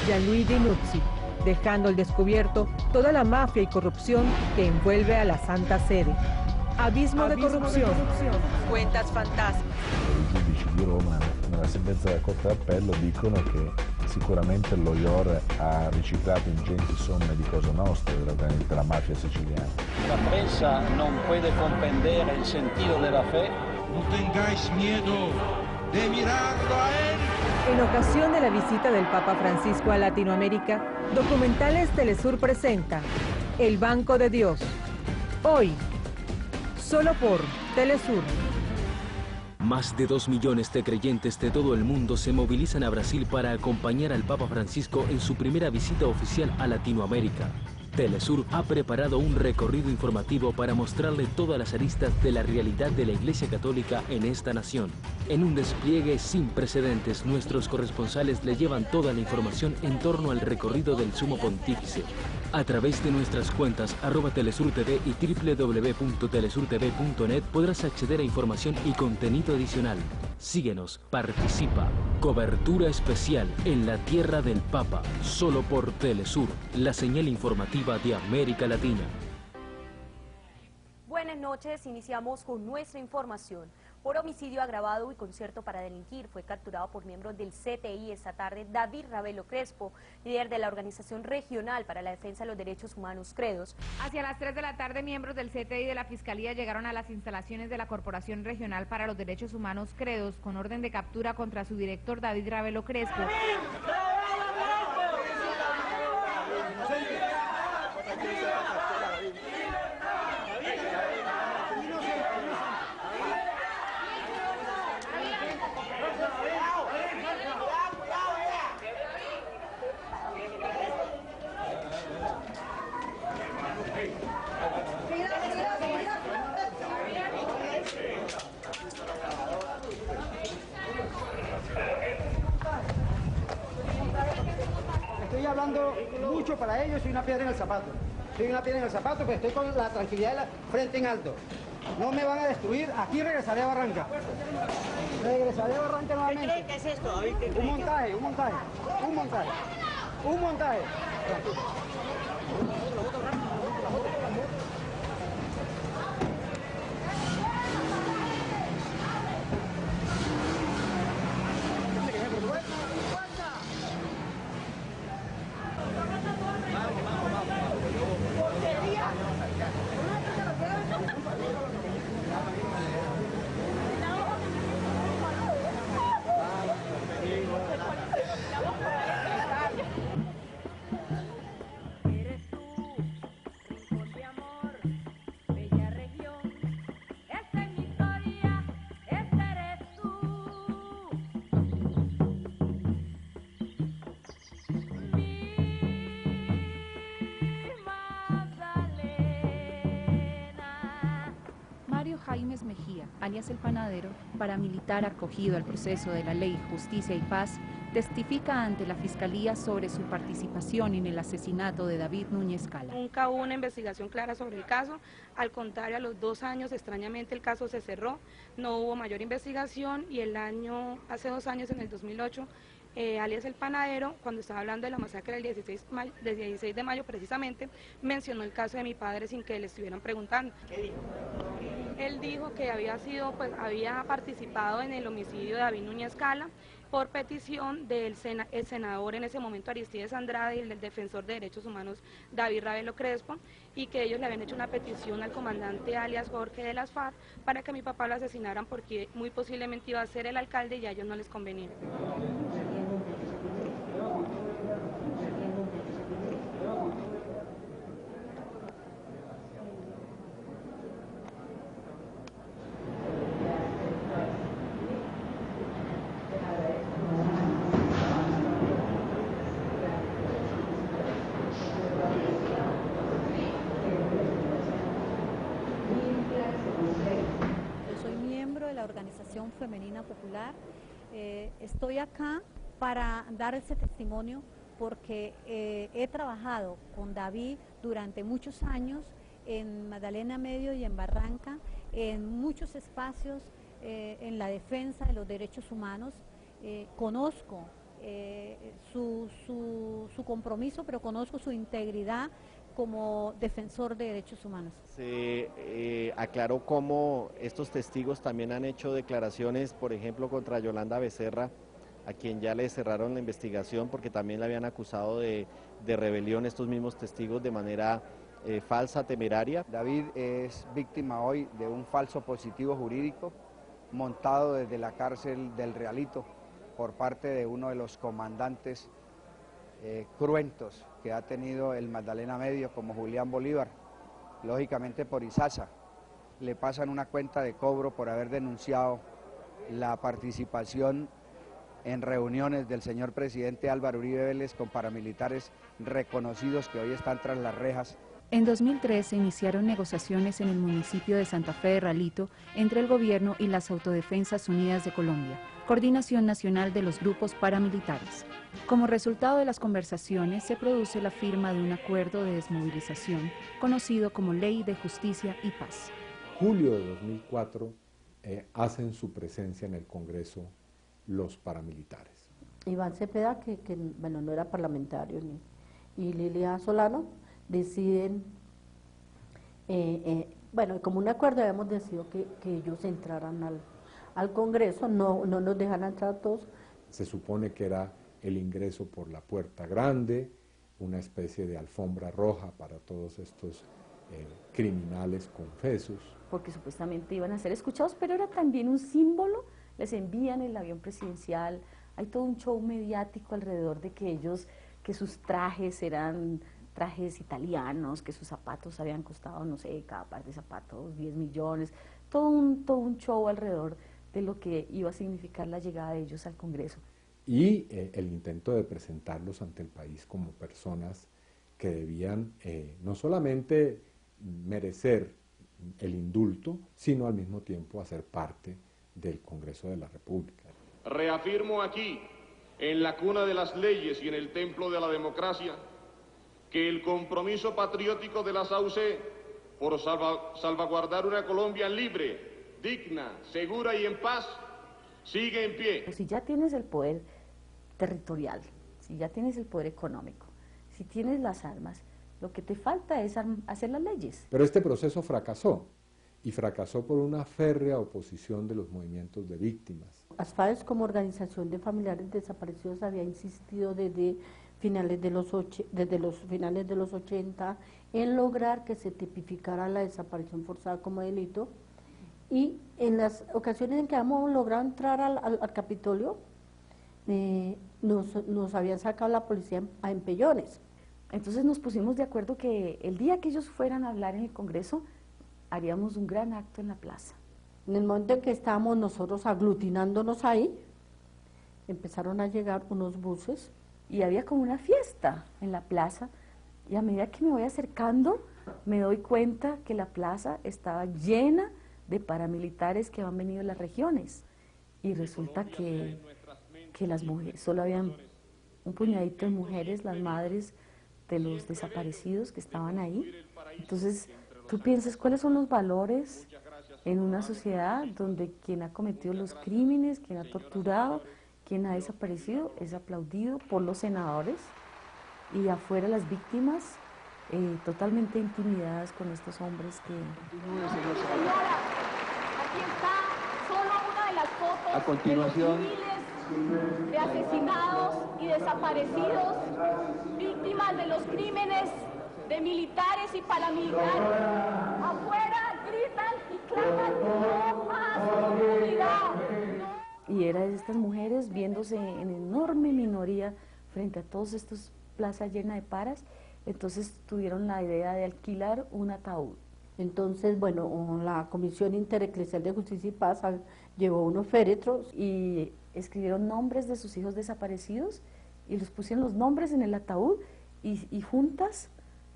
Gianluigi Nuzzi, dejando al descubierto toda la mafia y corrupción che envuelve a la Santa Sede. Abismo de corruzione, cuentas fantasma. I giudici di Roma nella sentenza della Corte d'Appello dicono che sicuramente lo IOR ha riciclato ingenti somme di Cosa Nostra della mafia siciliana. La prensa non puede comprender el sentido de la fe. No tengáis miedo de mirarlo a él. En ocasión de la visita del Papa Francisco a Latinoamérica, Documentales Telesur presenta El Banco de Dios. Hoy, solo por Telesur. Más de 2 millones de creyentes de todo el mundo se movilizan a Brasil para acompañar al Papa Francisco en su primera visita oficial a Latinoamérica. Telesur ha preparado un recorrido informativo para mostrarle todas las aristas de la realidad de la Iglesia Católica en esta nación. En un despliegue sin precedentes, nuestros corresponsales le llevan toda la información en torno al recorrido del Sumo Pontífice. A través de nuestras cuentas @telesurtv y www.telesurtv.net podrás acceder a información y contenido adicional. Síguenos, participa. Cobertura especial en la tierra del Papa, solo por Telesur, la señal informativa de América Latina. Buenas noches, iniciamos con nuestra información. Por homicidio agravado y concierto para delinquir fue capturado por miembros del CTI esta tarde David Ravelo Crespo, líder de la Organización Regional para la Defensa de los Derechos Humanos Credos. Hacia las 3 de la tarde, miembros del CTI y de la Fiscalía llegaron a las instalaciones de la Corporación Regional para los Derechos Humanos Credos con orden de captura contra su director David Ravelo Crespo. Estoy hablando mucho para ellos, soy una piedra en el zapato. Soy una piedra en el zapato, pero estoy con la tranquilidad de la frente en alto. No me van a destruir, aquí regresaré a Barranca. Regresaré a Barranca nuevamente. ¿Qué creen que es esto? Un montaje, un montaje, un montaje, un montaje. Jaimes Mejía, alias El Panadero, paramilitar acogido al proceso de la Ley, Justicia y Paz, testifica ante la Fiscalía sobre su participación en el asesinato de David Núñez Cala. Nunca hubo una investigación clara sobre el caso, al contrario, a los 2 años, extrañamente, el caso se cerró, no hubo mayor investigación y hace 2 años, en el 2008, alias El Panadero, cuando estaba hablando de la masacre del 16 de mayo precisamente, mencionó el caso de mi padre sin que le estuvieran preguntando. ¿Qué dijo? Él dijo que había participado en el homicidio de David Núñez Cala por petición del senador en ese momento Aristides Andrade y el del defensor de derechos humanos David Ravelo Crespo, y que ellos le habían hecho una petición al comandante alias Jorge de las FARC para que a mi papá lo asesinaran porque muy posiblemente iba a ser el alcalde y a ellos no les convenía. Organización Femenina Popular. Estoy acá para dar ese testimonio porque he trabajado con David durante muchos años en Magdalena Medio y en Barranca, en muchos espacios en la defensa de los derechos humanos. Conozco su su compromiso, pero conozco su integridad como defensor de derechos humanos. Se aclaró cómo estos testigos también han hecho declaraciones, por ejemplo, contra Yolanda Becerra, a quien ya le cerraron la investigación porque también le habían acusado de rebelión estos mismos testigos de manera falsa, temeraria. David es víctima hoy de un falso positivo jurídico montado desde la cárcel del Realito por parte de uno de los comandantes cruentos que ha tenido el Magdalena Medio, como Julián Bolívar, lógicamente por Izaza. Le pasan una cuenta de cobro por haber denunciado la participación en reuniones del señor presidente Álvaro Uribe Vélez con paramilitares reconocidos que hoy están tras las rejas. En 2003 se iniciaron negociaciones en el municipio de Santa Fe de Ralito entre el gobierno y las Autodefensas Unidas de Colombia, Coordinación Nacional de los Grupos Paramilitares. Como resultado de las conversaciones se produce la firma de un acuerdo de desmovilización conocido como Ley de Justicia y Paz. Julio de 2004 hacen su presencia en el Congreso los paramilitares. Iván Cepeda, que bueno, no era parlamentario, y Lilia Solano deciden, bueno, como un acuerdo habíamos decidido que ellos entraran al Congreso, no nos dejan entrar todos. Se supone que era el ingreso por la puerta grande, una especie de alfombra roja para todos estos criminales confesos. Porque supuestamente iban a ser escuchados, pero era también un símbolo. Les envían el avión presidencial, hay todo un show mediático alrededor de que ellos, que sus trajes eran trajes italianos, que sus zapatos habían costado, no sé, cada par de zapatos 10 millones, todo un show alrededor de lo que iba a significar la llegada de ellos al Congreso. Y el intento de presentarlos ante el país como personas que debían no solamente merecer el indulto, sino al mismo tiempo hacer parte del Congreso de la República. Reafirmo aquí, en la cuna de las leyes y en el templo de la democracia, que el compromiso patriótico de la SAUCE por salvaguardar una Colombia libre, digna, segura y en paz, sigue en pie. Si ya tienes el poder territorial, si ya tienes el poder económico, si tienes las armas, lo que te falta es hacer las leyes. Pero este proceso fracasó, y fracasó por una férrea oposición de los movimientos de víctimas. ASFAES, como organización de familiares desaparecidos, había insistido desde los finales de los 80 en lograr que se tipificara la desaparición forzada como delito, y en las ocasiones en que hemos logrado entrar al Capitolio, nos habían sacado la policía a empellones. Entonces nos pusimos de acuerdo que el día que ellos fueran a hablar en el Congreso, haríamos un gran acto en la plaza. En el momento en que estábamos nosotros aglutinándonos ahí, empezaron a llegar unos buses. Y había como una fiesta en la plaza, y a medida que me voy acercando, me doy cuenta que la plaza estaba llena de paramilitares que habían venido de las regiones. Y resulta que las mujeres, solo habían un puñadito de mujeres, las madres de los desaparecidos que estaban ahí. Entonces, tú piensas, ¿cuáles son los valores en una sociedad donde quien ha cometido los crímenes, quien ha torturado, quien ha desaparecido, es aplaudido por los senadores, y afuera las víctimas totalmente intimidadas con estos hombres que... Señora, aquí está solo una de las fotos a continuación de los civiles, de asesinados y desaparecidos, víctimas de los crímenes de militares y paramilitares. Afuera gritan y claman: no más impunidad. Y era de estas mujeres viéndose en enorme minoría frente a todos estos plazas llenas de paras. Entonces tuvieron la idea de alquilar un ataúd. Entonces, bueno, la Comisión Intereclesial de Justicia y Paz llevó unos féretros y escribieron nombres de sus hijos desaparecidos y los pusieron los nombres en el ataúd, y juntas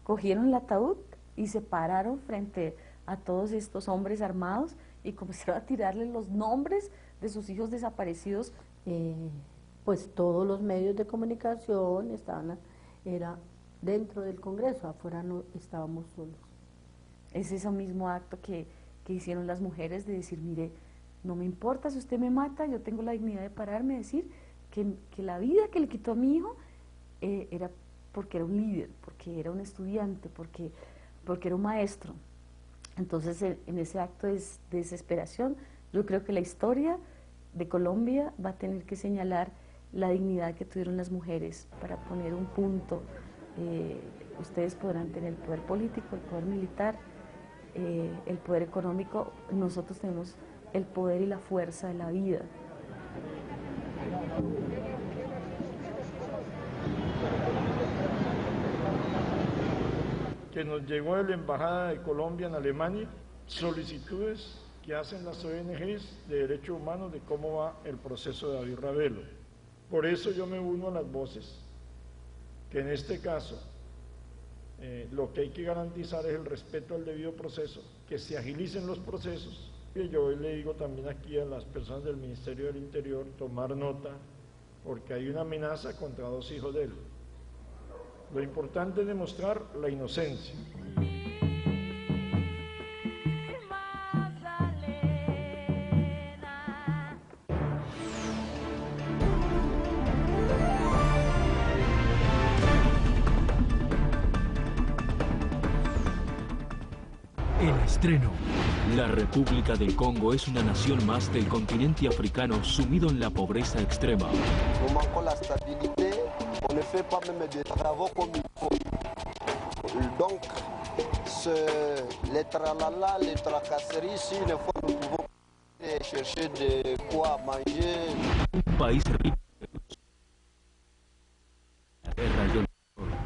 cogieron el ataúd y se pararon frente a todos estos hombres armados y comenzaron a tirarles los nombres de sus hijos desaparecidos. Pues todos los medios de comunicación era dentro del Congreso, afuera no estábamos solos. Es ese mismo acto que hicieron las mujeres de decir: mire, no me importa si usted me mata, yo tengo la dignidad de pararme y decir que la vida que le quitó a mi hijo era porque era un líder, porque era un estudiante, porque era un maestro. Entonces, en ese acto de desesperación, yo creo que la historia de Colombia va a tener que señalar la dignidad que tuvieron las mujeres para poner un punto. Ustedes podrán tener el poder político, el poder militar, el poder económico. Nosotros tenemos el poder y la fuerza de la vida. Que nos llegó de la Embajada de Colombia en Alemania solicitudes que hacen las ONGs de derechos humanos de cómo va el proceso de David Ravelo. Por eso yo me uno a las voces que en este caso lo que hay que garantizar es el respeto al debido proceso, que se agilicen los procesos. Y yo hoy le digo también aquí a las personas del Ministerio del Interior tomar nota, porque hay una amenaza contra 2 hijos de él. Lo importante es demostrar la inocencia. El estreno. La República del Congo es una nación más del continente africano sumido en la pobreza extrema. On ne fait pas même des travaux comme il faut. Donc, les tralala, les tracasseries, si une fois nous pouvons chercher de quoi manger. Un país rico.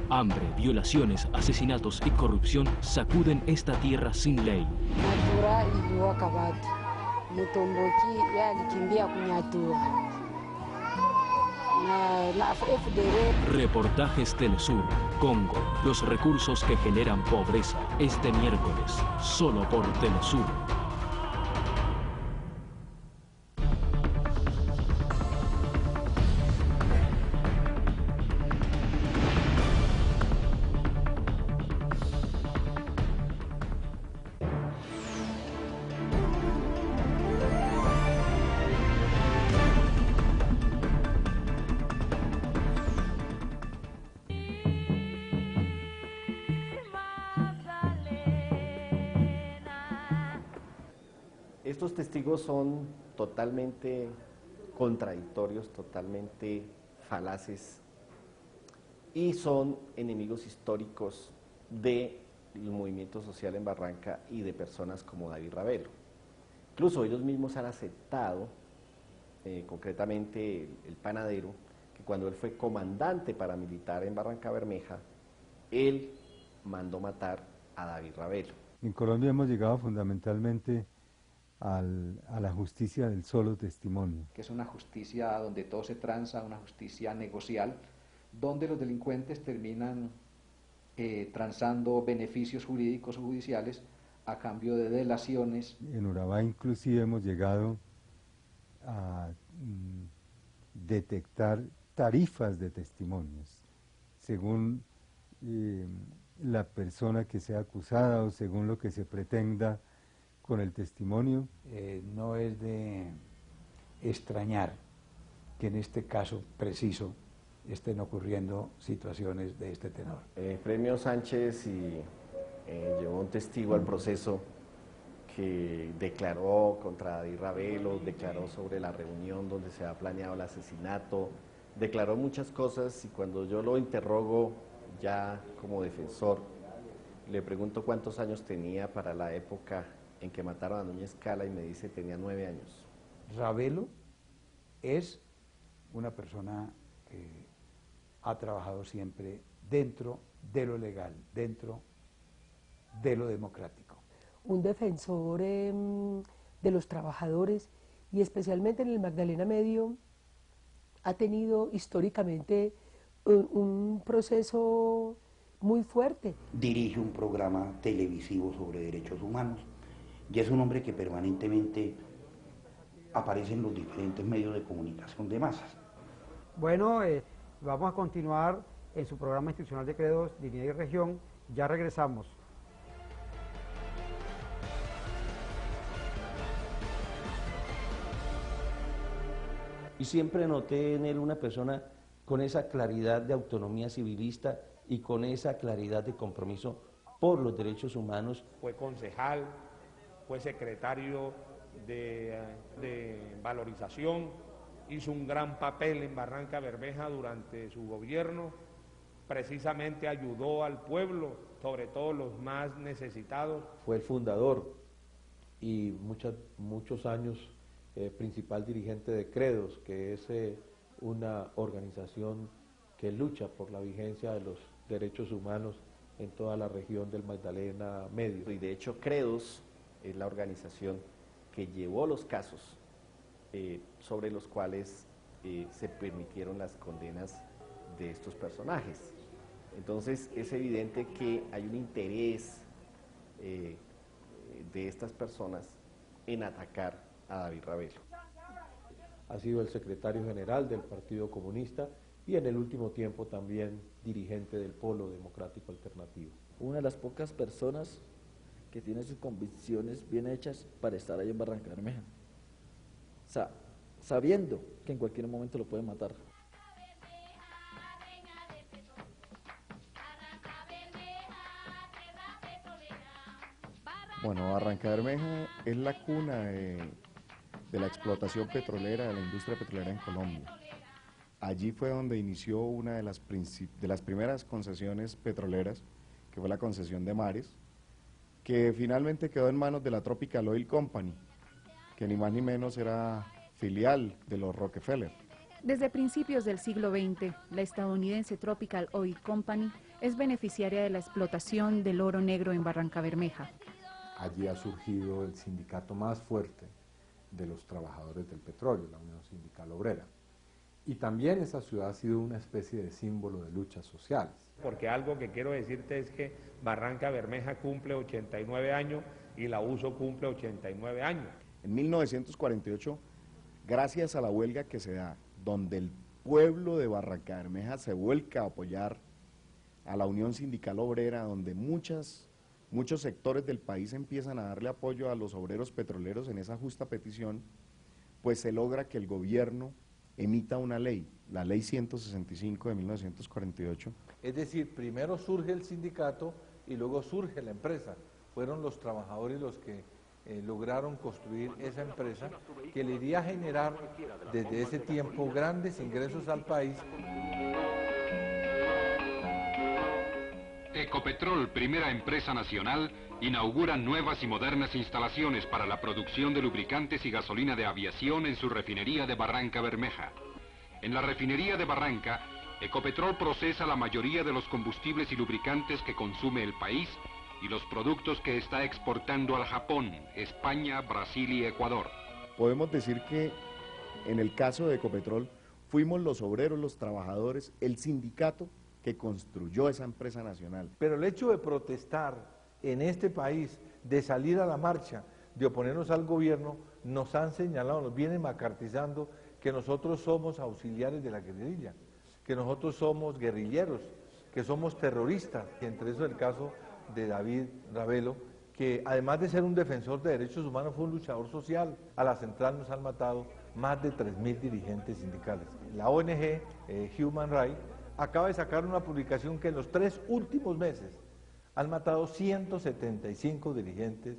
Hambre, violaciones, asesinatos y corrupción sacuden esta tierra sin ley. Nyatura iliua Kabati. Mutomboki alikimbia kunyatura. Reportajes Telesur, Congo, los recursos que generan pobreza, este miércoles, solo por Telesur. Estos testigos son totalmente contradictorios, totalmente falaces y son enemigos históricos del movimiento social en Barranca y de personas como David Ravelo. Incluso ellos mismos han aceptado, concretamente el panadero, que cuando él fue comandante paramilitar en Barranca Bermeja, él mandó matar a David Ravelo. En Colombia hemos llegado fundamentalmente a la justicia del solo testimonio. Que es una justicia donde todo se transa, una justicia negocial, donde los delincuentes terminan transando beneficios jurídicos o judiciales a cambio de delaciones. En Urabá inclusive hemos llegado a detectar tarifas de testimonios, según la persona que sea acusada o según lo que se pretenda con el testimonio. No es de extrañar que en este caso preciso estén ocurriendo situaciones de este tenor. Premio Sánchez llevó un testigo al proceso que declaró contra David Ravelo, declaró sobre la reunión donde se ha planeado el asesinato, declaró muchas cosas, y cuando yo lo interrogo ya como defensor, le pregunto cuántos años tenía para la época en que mataron a doña Escala y me dice tenía 9 años. Ravelo es una persona que ha trabajado siempre dentro de lo legal, dentro de lo democrático. Un defensor de los trabajadores, y especialmente en el Magdalena Medio ha tenido históricamente un proceso muy fuerte. Dirige un programa televisivo sobre derechos humanos y es un hombre que permanentemente aparece en los diferentes medios de comunicación de masas. Bueno, vamos a continuar en su programa institucional de Credos, Dignidad y Región. Ya regresamos. Y siempre noté en él una persona con esa claridad de autonomía civilista y con esa claridad de compromiso por los derechos humanos. Fue concejal, fue secretario de valorización, hizo un gran papel en Barranca Bermeja durante su gobierno, precisamente ayudó al pueblo, sobre todo los más necesitados. Fue el fundador y muchos años principal dirigente de Credos, que es una organización que lucha por la vigencia de los derechos humanos en toda la región del Magdalena Medio. Y de hecho Credos es la organización que llevó los casos sobre los cuales se permitieron las condenas de estos personajes. Entonces es evidente que hay un interés de estas personas en atacar a David Ravelo. Ha sido el secretario general del Partido Comunista y en el último tiempo también dirigente del Polo Democrático Alternativo. Una de las pocas personas que tiene sus convicciones bien hechas para estar ahí en Barranca Bermeja. O sea, sabiendo que en cualquier momento lo pueden matar. Bueno, Barranca Bermeja es la cuna de la explotación petrolera, de la industria petrolera en Colombia. Allí fue donde inició una de las primeras concesiones petroleras, que fue la concesión de Mares, que finalmente quedó en manos de la Tropical Oil Company, que ni más ni menos era filial de los Rockefeller. Desde principios del siglo XX, la estadounidense Tropical Oil Company es beneficiaria de la explotación del oro negro en Barranca Bermeja. Allí ha surgido el sindicato más fuerte de los trabajadores del petróleo, la Unión Sindical Obrera. Y también esa ciudad ha sido una especie de símbolo de luchas sociales. Porque algo que quiero decirte es que Barranca Bermeja cumple 89 años y la USO cumple 89 años. En 1948, gracias a la huelga que se da, donde el pueblo de Barranca Bermeja se vuelca a apoyar a la Unión Sindical Obrera, donde muchos sectores del país empiezan a darle apoyo a los obreros petroleros en esa justa petición, pues se logra que el gobierno emita una ley, la ley 165 de 1948. Es decir, primero surge el sindicato y luego surge la empresa. Fueron los trabajadores los que lograron construir esa empresa que le iría a generar desde ese tiempo grandes ingresos al país. Ecopetrol, primera empresa nacional, inaugura nuevas y modernas instalaciones para la producción de lubricantes y gasolina de aviación en su refinería de Barranca Bermeja. En la refinería de Barranca, Ecopetrol procesa la mayoría de los combustibles y lubricantes que consume el país y los productos que está exportando al Japón, España, Brasil y Ecuador. Podemos decir que en el caso de Ecopetrol fuimos los obreros, los trabajadores, el sindicato que construyó esa empresa nacional. Pero el hecho de protestar en este país, de salir a la marcha, de oponernos al gobierno, nos han señalado, nos vienen macartizando que nosotros somos auxiliares de la guerrilla, que nosotros somos guerrilleros, que somos terroristas. Y entre eso el caso de David Ravelo, que además de ser un defensor de derechos humanos fue un luchador social. A la central nos han matado más de 3.000 dirigentes sindicales. La ONG Human Rights acaba de sacar una publicación que en los 3 últimos meses han matado 175 dirigentes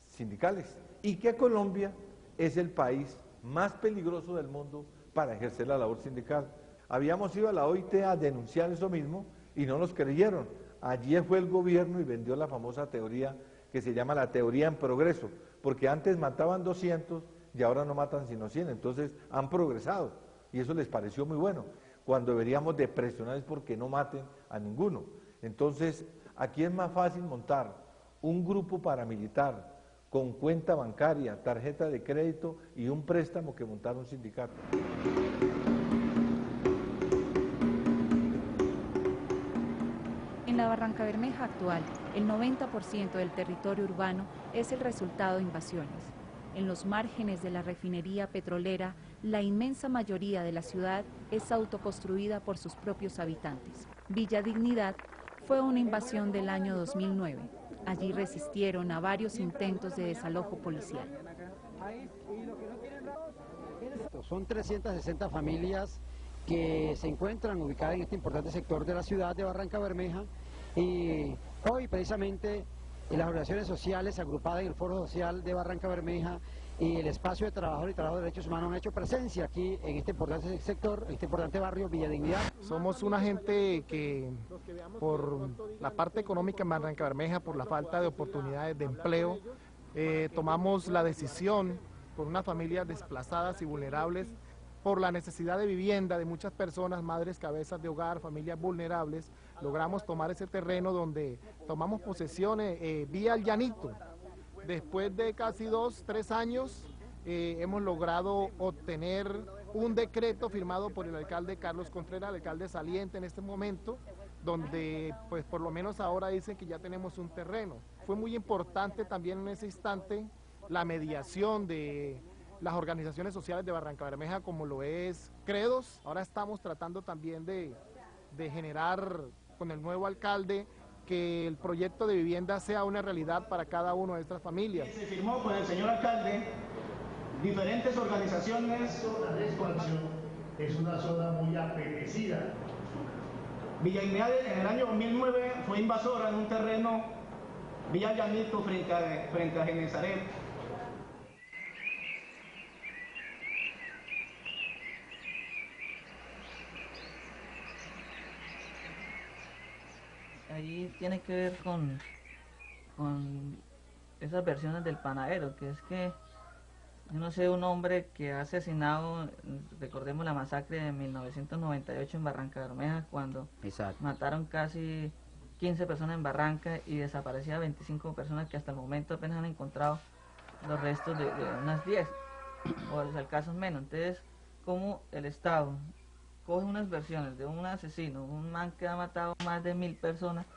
sindicales y que Colombia es el país más peligroso del mundo para ejercer la labor sindical. Habíamos ido a la OIT a denunciar eso mismo y no nos creyeron. Allí fue el gobierno y vendió la famosa teoría que se llama la teoría en progreso, porque antes mataban 200 y ahora no matan sino 100, entonces han progresado y eso les pareció muy bueno. Cuando deberíamos de presionar es porque no maten a ninguno. Entonces, aquí es más fácil montar un grupo paramilitar con cuenta bancaria, tarjeta de crédito y un préstamo que montar un sindicato. En la Barranca Bermeja actual, el 90% del territorio urbano es el resultado de invasiones. En los márgenes de la refinería petrolera, la inmensa mayoría de la ciudad es autoconstruida por sus propios habitantes. Villa Dignidad fue una invasión del año 2009. Allí resistieron a varios intentos de desalojo policial. Son 360 familias que se encuentran ubicadas en este importante sector de la ciudad de Barranca Bermeja, y hoy precisamente las organizaciones sociales agrupadas en el Foro Social de Barranca Bermeja y el Espacio de Trabajadores y Trabajadores de Derechos Humanos han hecho presencia aquí en este importante sector, en este importante barrio Villa Dignidad. Somos una gente que por la parte económica en Barranca Bermeja, por la falta de oportunidades de empleo, tomamos la decisión por unas familias desplazadas y vulnerables, por la necesidad de vivienda de muchas personas, madres, cabezas de hogar, familias vulnerables, logramos tomar ese terreno donde tomamos posesión vía el Llanito. Después de casi 2-3 años hemos logrado obtener un decreto firmado por el alcalde Carlos Contreras, el alcalde saliente en este momento, donde pues por lo menos ahora dicen que ya tenemos un terreno. Fue muy importante también en ese instante la mediación de las organizaciones sociales de Barranca Bermeja, como lo es Credos. Ahora estamos tratando también de generar con el nuevo alcalde que el proyecto de vivienda sea una realidad para cada una de estas familias. Se firmó con el señor alcalde diferentes organizaciones. Es una zona muy apetecida. Villa Dignidad en el año 2009 fue invasora en un terreno Villa Llanito frente a Genezaret. Allí tiene que ver con esas versiones del panadero, que es que, yo no sé, un hombre que ha asesinado, recordemos la masacre de 1998 en Barranca Bermeja, cuando mataron casi 15 personas en Barranca y desaparecían 25 personas que hasta el momento apenas han encontrado los restos de unas 10, o los casos menos. Entonces, como el Estado coge unas versiones de un asesino, un man que ha matado más de 1000 personas,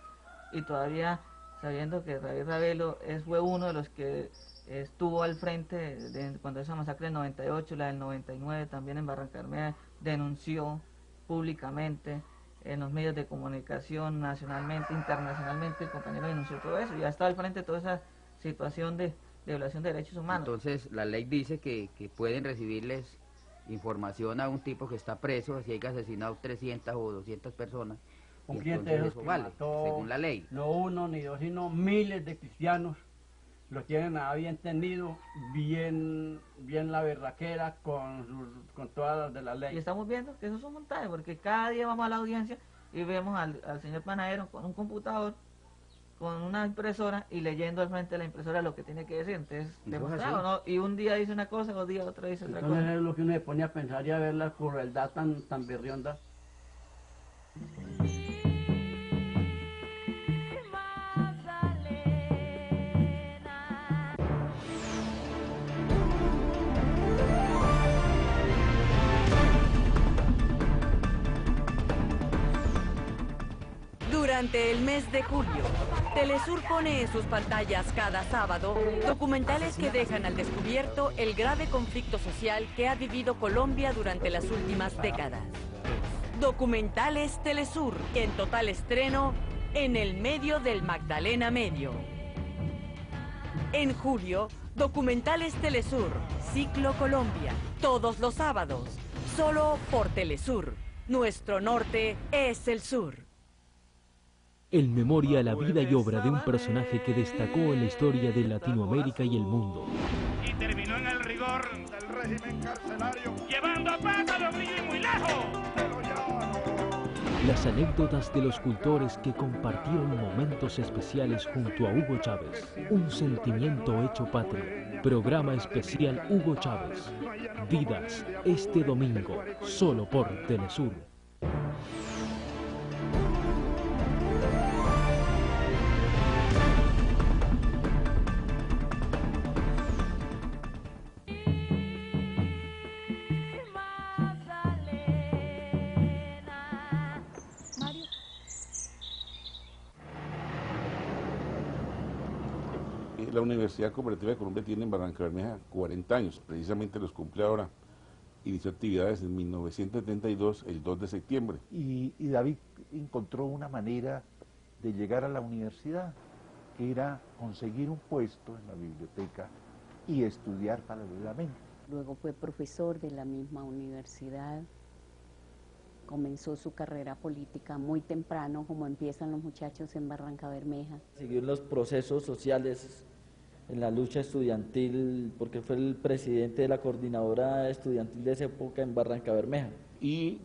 y todavía sabiendo que David Ravelo fue uno de los que estuvo al frente cuando esa masacre del 98, la del 99 también en Barranca Bermeja, denunció públicamente en los medios de comunicación nacionalmente, internacionalmente, el compañero denunció todo eso y ha estado al frente de toda esa situación de violación de derechos humanos. Entonces la ley dice que pueden recibirles información a un tipo que está preso, si hay asesinado 300 o 200 personas. Un cliente de esos eso que vale, mató, según la ley. No uno ni dos, sino miles de cristianos, lo tienen nada bien tendido, bien la berraquera con todas las de la ley. Y estamos viendo que eso es un montaje, porque cada día vamos a la audiencia y vemos al señor panadero con un computador, con una impresora y leyendo al frente de la impresora lo que tiene que decir. Entonces, demostrado, ¿no? Y un día dice una cosa, otro día otra dice otra cosa. Entonces es lo que uno se pone a pensar y a ver la crueldad tan berrionda. Durante el mes de julio, Telesur pone en sus pantallas cada sábado documentales que dejan al descubierto el grave conflicto social que ha vivido Colombia durante las últimas décadas. Documentales Telesur, en total estreno en el medio del Magdalena Medio. En julio, Documentales Telesur, Ciclo Colombia, todos los sábados, solo por Telesur. Nuestro norte es el sur. En memoria a la vida y obra de un personaje que destacó en la historia de Latinoamérica y el mundo. Y terminó en el rigor del régimen carcelario, llevando a pata los brillos muy lejos. Las anécdotas de los cultores que compartieron momentos especiales junto a Hugo Chávez. Un sentimiento hecho patria. Programa especial Hugo Chávez. Vidas, este domingo, solo por Telesur. La Universidad Cooperativa de Colombia tiene en Barranca Bermeja 40 años, precisamente los cumple ahora. Inició actividades en 1972, el 2 de septiembre. Y David encontró una manera de llegar a la universidad, que era conseguir un puesto en la biblioteca y estudiar paralelamente. Luego fue profesor de la misma universidad comenzó su carrera política muy temprano, como empiezan los muchachos en Barrancabermeja. Siguió los procesos sociales en la lucha estudiantil, porque fue el presidente de la coordinadora estudiantil de esa época en Barrancabermeja. Y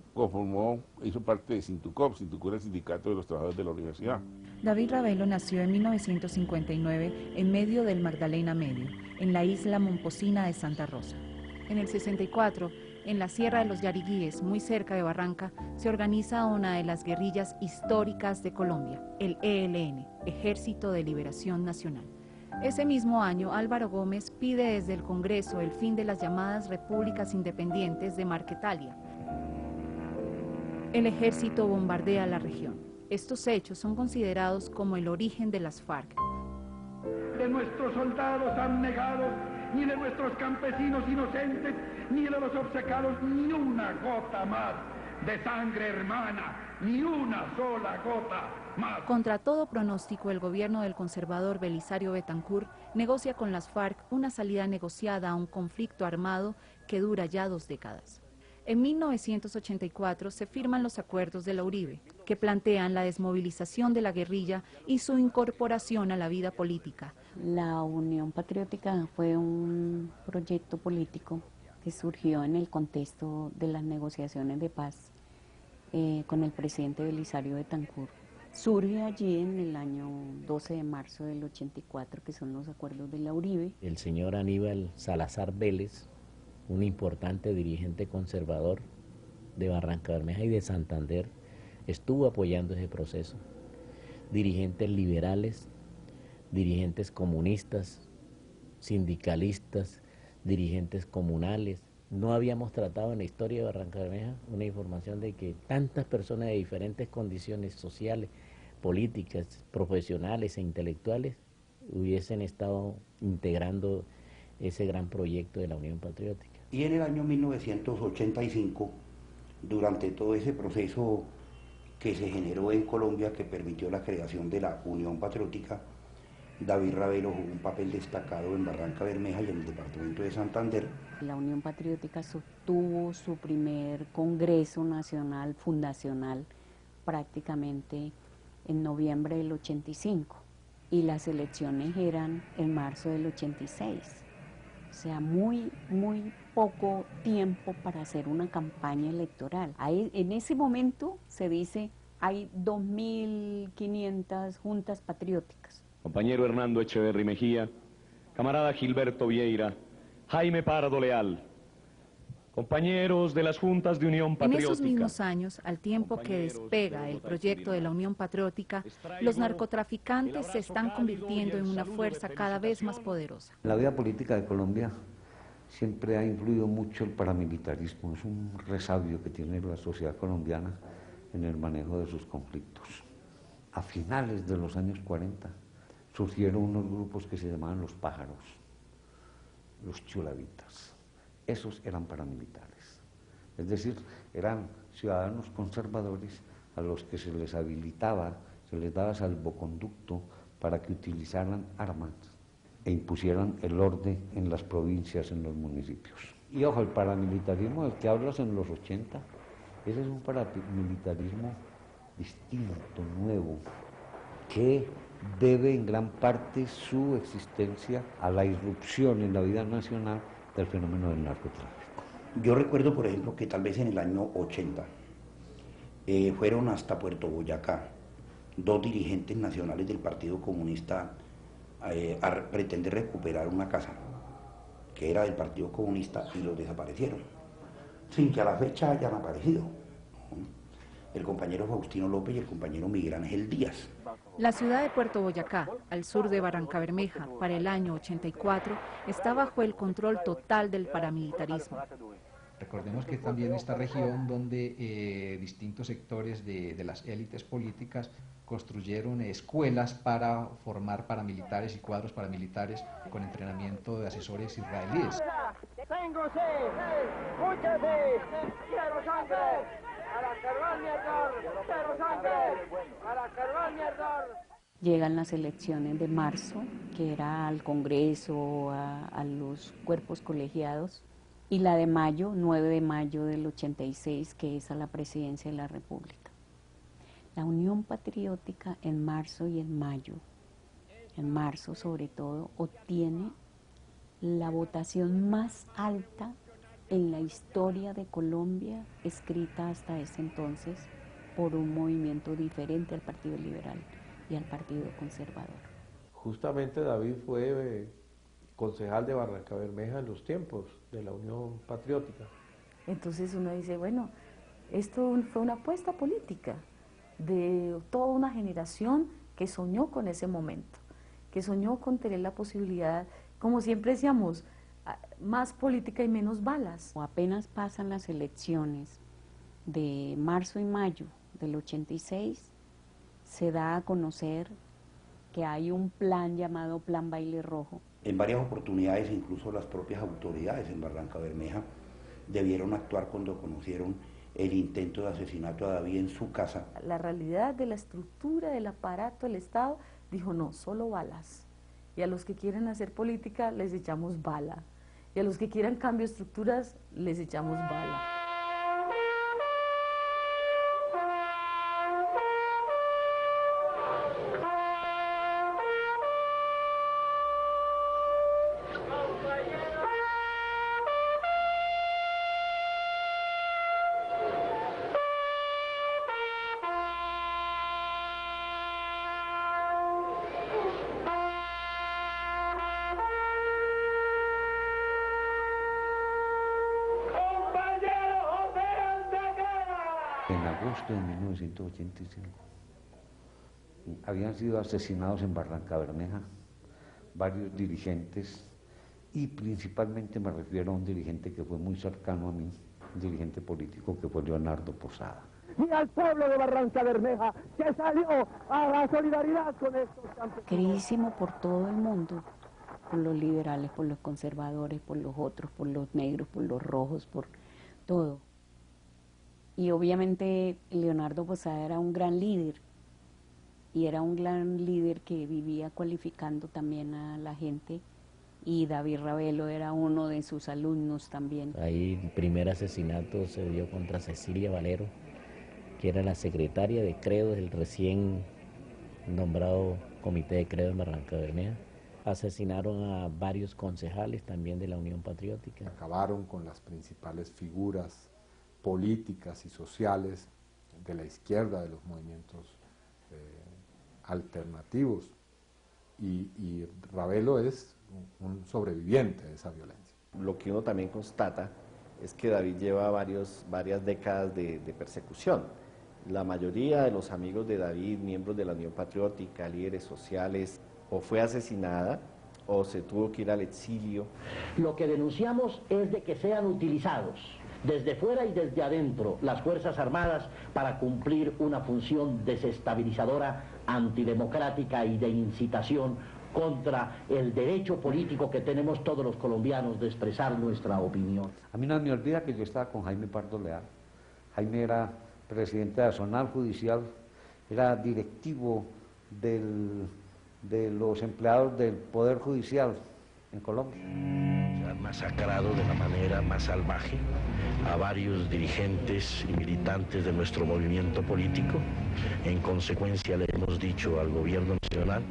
hizo parte de Sintucop. Sintucop era el sindicato de los trabajadores de la universidad. David Ravelo nació en 1959 en medio del Magdalena Medio, en la isla Momposina de Santa Rosa. En el 64, en la Sierra de los Yariguíes, muy cerca de Barranca, se organiza una de las guerrillas históricas de Colombia, el ELN, Ejército de Liberación Nacional. Ese mismo año, Álvaro Gómez pide desde el Congreso el fin de las llamadas repúblicas independientes de Marquetalia. El ejército bombardea la región. Estos hechos son considerados como el origen de las FARC. De nuestros soldados abnegados, ni de nuestros campesinos inocentes, ni de los obcecados, ni una gota más de sangre hermana, ni una sola gota más. Contra todo pronóstico, el gobierno del conservador Belisario Betancur negocia con las FARC una salida negociada a un conflicto armado que dura ya 2 décadas. En 1984 se firman los acuerdos de la Uribe, que plantean la desmovilización de la guerrilla y su incorporación a la vida política. La Unión Patriótica fue un proyecto político que surgió en el contexto de las negociaciones de paz con el presidente Belisario Betancur. Surge allí en el año 12 de marzo del 84, que son los acuerdos de la Uribe. El señor Aníbal Salazar Vélez, un importante dirigente conservador de Barrancabermeja y de Santander, estuvo apoyando ese proceso. Dirigentes liberales, dirigentes comunistas, sindicalistas, dirigentes comunales. No habíamos tratado en la historia de Barrancabermeja una información de que tantas personas de diferentes condiciones sociales, políticas, profesionales e intelectuales hubiesen estado integrando ese gran proyecto de la Unión Patriótica. Y en el año 1985, durante todo ese proceso que se generó en Colombia, que permitió la creación de la Unión Patriótica, David Ravelo jugó un papel destacado en Barrancabermeja y en el departamento de Santander. La Unión Patriótica sostuvo su primer Congreso Nacional Fundacional prácticamente en noviembre del 85 y las elecciones eran en marzo del 86. O sea, muy poco tiempo para hacer una campaña electoral. En ese momento se dice hay 2.500 juntas patrióticas. Compañero Hernando Echeverri Mejía, camarada Gilberto Vieira, Jaime Pardo Leal, compañeros de las juntas de Unión Patriótica. En esos mismos años, al tiempo que despega el proyecto de la Unión Patriótica, los narcotraficantes se están convirtiendo en una fuerza cada vez más poderosa. La vida política de Colombia siempre ha influido mucho el paramilitarismo, es un resabio que tiene la sociedad colombiana en el manejo de sus conflictos. A finales de los años 40 surgieron unos grupos que se llamaban los pájaros, los chulavitas. Esos eran paramilitares, es decir, eran ciudadanos conservadores a los que se les habilitaba, se les daba salvoconducto para que utilizaran armas e impusieran el orden en las provincias, en los municipios. Y ojo, el paramilitarismo del que hablas en los 80, ese es un paramilitarismo distinto, nuevo, que debe en gran parte su existencia a la irrupción en la vida nacional del fenómeno del narcotráfico. Yo recuerdo, por ejemplo, que tal vez en el año 80 fueron hasta Puerto Boyacá 2 dirigentes nacionales del Partido Comunista a pretender recuperar una casa que era del Partido Comunista y los desaparecieron, sin que a la fecha hayan aparecido. El compañero Faustino López y el compañero Miguel Ángel Díaz. La ciudad de Puerto Boyacá, al sur de Barrancabermeja, para el año 84, está bajo el control total del paramilitarismo. Recordemos que también esta región donde distintos sectores de las élites políticas construyeron escuelas para formar paramilitares y cuadros paramilitares con entrenamiento de asesores israelíes. Tengo sed, mucha sed, quiero sangre, para cargar mi ardor, quiero sangre, para cargar mi ardor. Llegan las elecciones de marzo, que era al Congreso, a los cuerpos colegiados, y la de mayo, 9 de mayo del 86, que es a la presidencia de la República. La Unión Patriótica en marzo y en mayo, en marzo sobre todo, obtiene la votación más alta en la historia de Colombia, escrita hasta ese entonces por un movimiento diferente al Partido Liberal y al Partido Conservador. Justamente David fue concejal de Barrancabermeja en los tiempos de la Unión Patriótica. Entonces uno dice, bueno, esto fue una apuesta política de toda una generación que soñó con ese momento, que soñó con tener la posibilidad, como siempre decíamos, más política y menos balas. Apenas pasan las elecciones de marzo y mayo del 86, se da a conocer que hay un plan llamado Plan Baile Rojo. En varias oportunidades, incluso las propias autoridades en Barrancabermeja debieron actuar cuando conocieron el intento de asesinato a David en su casa. La realidad de la estructura del aparato del Estado dijo no, solo balas. Y a los que quieren hacer política les echamos bala. Y a los que quieran cambio de estructuras les echamos bala. En agosto de 1985 habían sido asesinados en Barrancabermeja varios dirigentes y principalmente me refiero a un dirigente que fue muy cercano a mí, un dirigente político que fue Leonardo Posada. Y al pueblo de Barrancabermeja que salió a la solidaridad con estos campesinos. Queridísimo por todo el mundo, por los liberales, por los conservadores, por los otros, por los negros, por los rojos, por todo. Y obviamente Leonardo Posada era un gran líder, y era un gran líder que vivía cualificando también a la gente, y David Ravelo era uno de sus alumnos también. Ahí el primer asesinato se dio contra Cecilia Valero, que era la secretaria de Credo del recién nombrado Comité de Credo en Barrancabermeja. Asesinaron a varios concejales también de la Unión Patriótica. Acabaron con las principales figuras políticas y sociales de la izquierda, de los movimientos alternativos, y Ravelo es un sobreviviente de esa violencia. Lo que uno también constata es que David lleva varias décadas de persecución. La mayoría de los amigos de David, miembros de la Unión Patriótica, líderes sociales, o fue asesinada o se tuvo que ir al exilio. Lo que denunciamos es de que sean utilizados desde fuera y desde adentro las Fuerzas Armadas para cumplir una función desestabilizadora, antidemocrática y de incitación contra el derecho político que tenemos todos los colombianos de expresar nuestra opinión. A mí no me olvida que yo estaba con Jaime Pardo Leal. Jaime era presidente de la Zonal Judicial, era directivo de los empleados del Poder Judicial en Colombia. Se han masacrado de la manera más salvaje a varios dirigentes y militantes de nuestro movimiento político. En consecuencia, le hemos dicho al gobierno nacional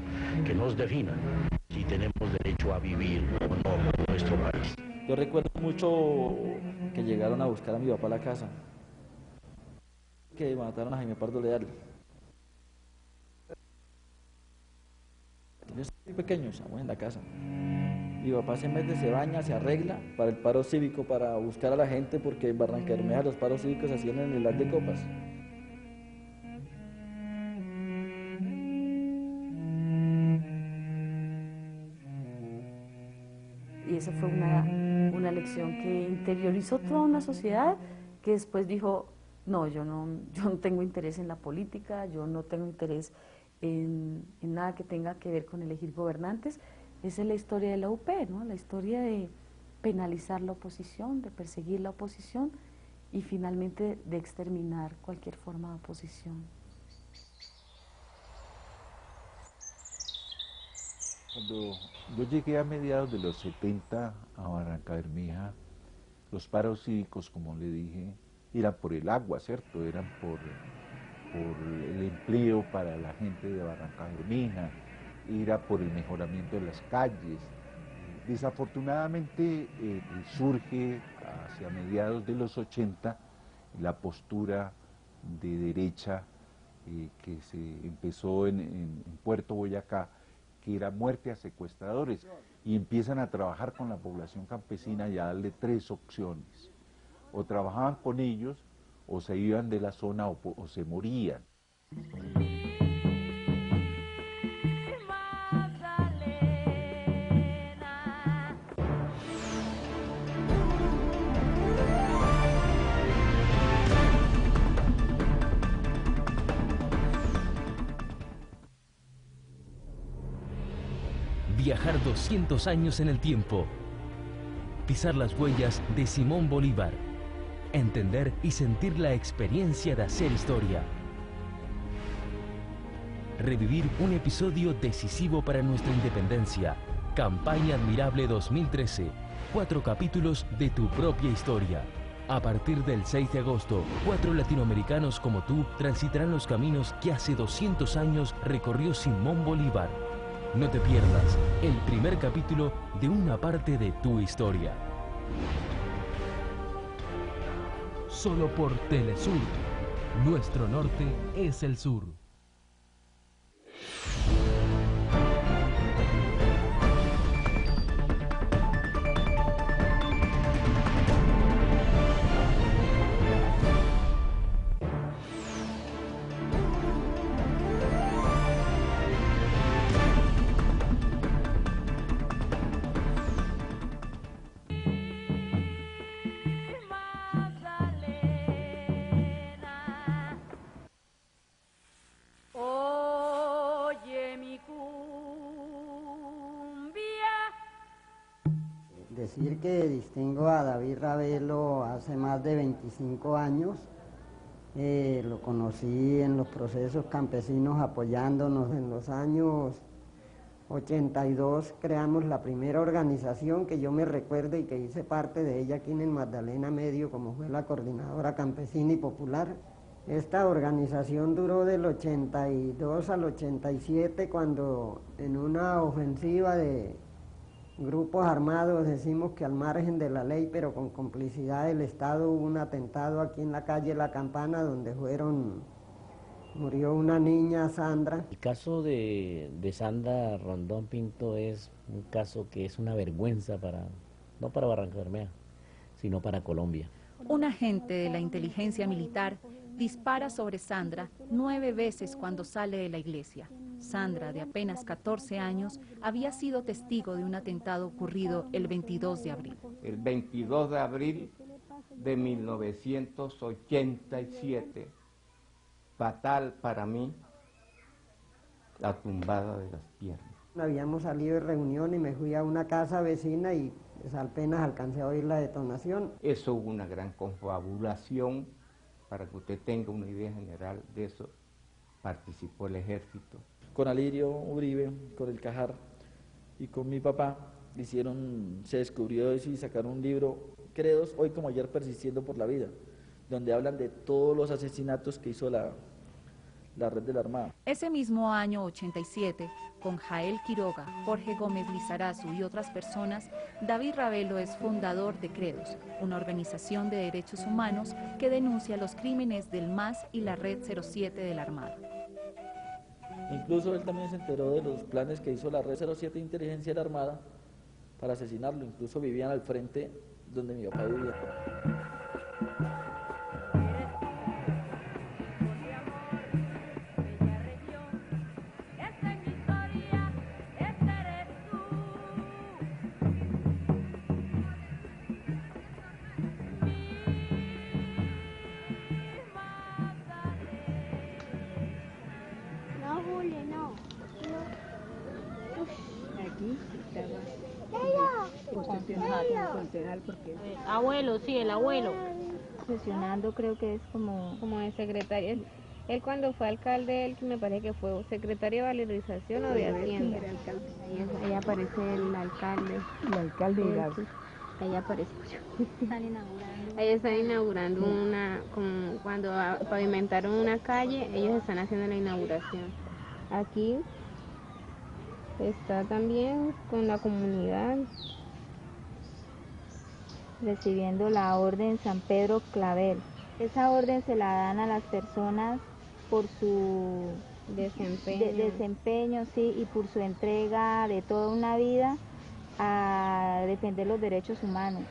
que nos defina si tenemos derecho a vivir o no en nuestro país. Yo recuerdo mucho que llegaron a buscar a mi papá a la casa, que mataron a Jaime Pardo Leal. Yo estaba muy pequeño, estamos en la casa. Mi papá se mete, se baña, se arregla para el paro cívico, para buscar a la gente, porque en Barrancabermeja los paros cívicos se hacían en el Lar de Copas. Y esa fue una lección que interiorizó toda una sociedad que después dijo, no, yo no tengo interés en la política, yo no tengo interés en nada que tenga que ver con elegir gobernantes. Esa es la historia de la UP, ¿no? La historia de penalizar la oposición, de perseguir la oposición y finalmente de exterminar cualquier forma de oposición. Cuando yo llegué a mediados de los 70 a Barrancabermeja, Los paros cívicos, como le dije, eran por el agua, ¿cierto? Eran por el empleo para la gente de Barranca Bermeja, era por el mejoramiento de las calles. Desafortunadamente surge hacia mediados de los 80 la postura de derecha que se empezó en Puerto Boyacá, que era muerte a secuestradores, y empiezan a trabajar con la población campesina y a darle tres opciones: o trabajaban con ellos, o se iban de la zona, o se morían. Viajar 200 años en el tiempo. Pisar las huellas de Simón Bolívar. Entender y sentir la experiencia de hacer historia. Revivir un episodio decisivo para nuestra independencia. Campaña Admirable 2013. 4 capítulos de tu propia historia. A partir del 6 de agosto, 4 latinoamericanos como tú transitarán los caminos que hace 200 años recorrió Simón Bolívar. No te pierdas el primer capítulo de una parte de tu historia. Solo por Telesur. Nuestro norte es el sur. Decir que distingo a David Ravelo hace más de 25 años, lo conocí en los procesos campesinos apoyándonos. En los años 82 creamos la primera organización que yo me recuerdo y que hice parte de ella aquí en el Magdalena Medio, como fue la Coordinadora Campesina y Popular. Esta organización duró del 82 al 87, cuando en una ofensiva de grupos armados, decimos que al margen de la ley, pero con complicidad del Estado, hubo un atentado aquí en la calle La Campana, donde murió una niña, Sandra. El caso de Sandra Rondón Pinto es un caso que es una vergüenza no para Barranca Bermeja, sino para Colombia. Un agente de la inteligencia militar dispara sobre Sandra 9 veces cuando sale de la iglesia. Sandra, de apenas 14 años, había sido testigo de un atentado ocurrido el 22 de abril. El 22 de abril de 1987, fatal para mí, la tumbada de las piernas. Habíamos salido de reunión y me fui a una casa vecina y pues, apenas alcancé a oír la detonación. Eso hubo una gran confabulación. Para que usted tenga una idea general de eso, participó el ejército. Con Alirio Uribe, con el Cajar y con mi papá, se descubrió eso y sacaron un libro, Credos, hoy como ayer, persistiendo por la vida, donde hablan de todos los asesinatos que hizo la red de la Armada. Ese mismo año 87, con Jael Quiroga, Jorge Gómez Lizarazu y otras personas, David Ravelo es fundador de Credos, una organización de derechos humanos que denuncia los crímenes del MAS y la Red 07 de la Armada. Incluso él también se enteró de los planes que hizo la Red 07 de Inteligencia de la Armada para asesinarlo. Incluso vivían al frente donde mi papá vivía. Abuelo, sí, el abuelo. Sesionando, creo que es como de secretario. Él cuando fue alcalde, él me parece que fue secretario de valorización o de Hacienda. Ahí aparece el alcalde. El alcalde Ahí aparezco yo. Ahí están inaugurando una, como cuando pavimentaron una calle, ellos están haciendo la inauguración. Aquí está también con la comunidad recibiendo la orden San Pedro Clavel. Esa orden se la dan a las personas por su desempeño, sí, y por su entrega de toda una vida a defender los derechos humanos.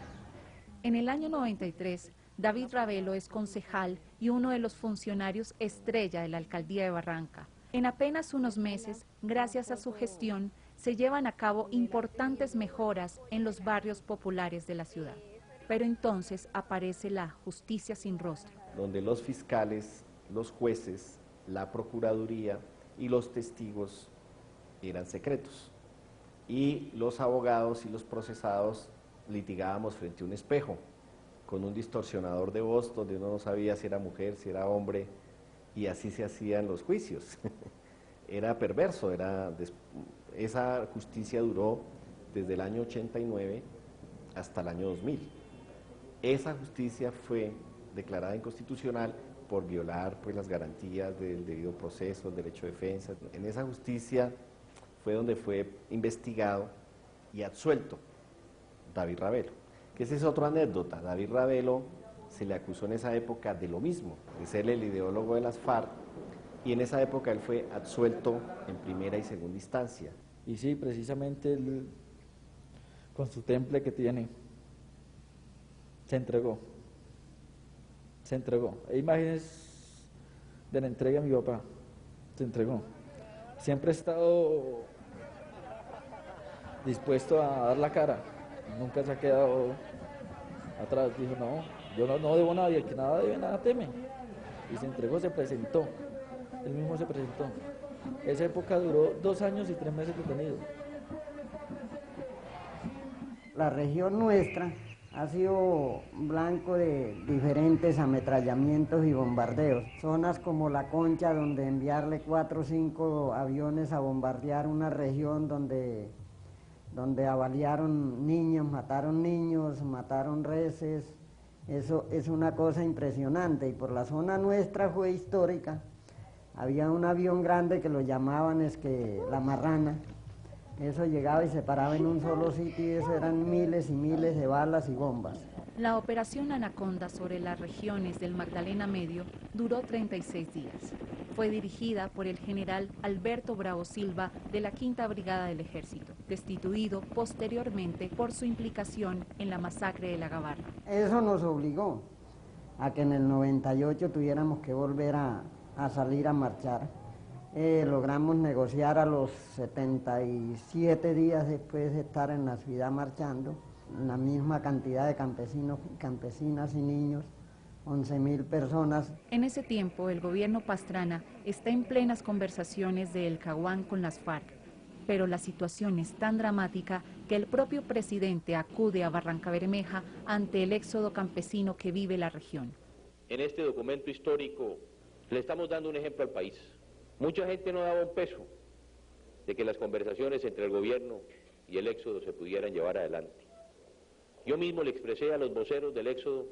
En el año 93, David Ravelo es concejal y uno de los funcionarios estrella de la alcaldía de Barranca. En apenas unos meses, gracias a su gestión, se llevan a cabo importantes mejoras en los barrios populares de la ciudad. Pero entonces aparece la justicia sin rostro. Donde los fiscales, los jueces, la procuraduría y los testigos eran secretos. Y los abogados y los procesados litigábamos frente a un espejo, con un distorsionador de voz donde uno no sabía si era mujer, si era hombre, y así se hacían los juicios. Era perverso, esa justicia duró desde el año 89 hasta el año 2000. Esa justicia fue declarada inconstitucional por violar pues, las garantías del debido proceso, el derecho de defensa. En esa justicia fue donde fue investigado y absuelto David Ravelo. Que esa es otra anécdota. David Ravelo se le acusó en esa época de lo mismo, de ser el ideólogo de las FARC, y en esa época él fue absuelto en primera y segunda instancia. Y sí, precisamente él, con su temple que tiene, se entregó. Hay imágenes de la entrega a mi papá, se entregó. Siempre ha estado dispuesto a dar la cara, nunca se ha quedado atrás. Dijo, no, yo no debo a nadie, el que nada debe, nada teme. Y se entregó, se presentó, él mismo se presentó. Esa época duró 2 años y 3 meses detenido. La región nuestra ha sido blanco de diferentes ametrallamientos y bombardeos. Zonas como La Concha, donde enviarle 4 o 5 aviones a bombardear una región donde avaliaron niños, mataron reses. Eso es una cosa impresionante. Y por la zona nuestra fue histórica. Había un avión grande que lo llamaban La Marrana. Eso llegaba y se paraba en un solo sitio y eso eran miles y miles de balas y bombas. La operación Anaconda sobre las regiones del Magdalena Medio duró 36 días. Fue dirigida por el general Alberto Bravo Silva de la Quinta Brigada del Ejército, destituido posteriormente por su implicación en la masacre de La Gabarra. Eso nos obligó a que en el 98 tuviéramos que volver a salir a marchar. Logramos negociar a los 77 días después de estar en la ciudad marchando, la misma cantidad de campesinos, campesinas y niños, 11.000 personas. En ese tiempo, el gobierno Pastrana está en plenas conversaciones de El Caguán con las FARC, pero la situación es tan dramática que el propio presidente acude a Barrancabermeja ante el éxodo campesino que vive la región. En este documento histórico le estamos dando un ejemplo al país. Mucha gente no daba un peso de que las conversaciones entre el gobierno y el éxodo se pudieran llevar adelante. Yo mismo le expresé a los voceros del éxodo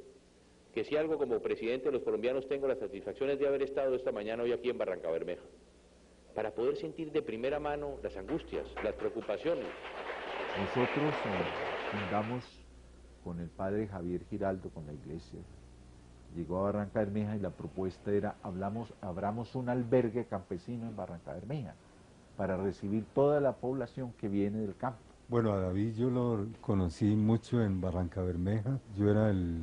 que si algo como presidente de los colombianos tengo las satisfacciones de haber estado esta mañana hoy aquí en Barrancabermeja, para poder sentir de primera mano las angustias, las preocupaciones. Nosotros fundamos con el padre Javier Giraldo, con la iglesia. Llegó a Barrancabermeja y la propuesta era, abramos un albergue campesino en Barrancabermeja para recibir toda la población que viene del campo. Bueno, a David yo lo conocí mucho en Barrancabermeja. Yo era el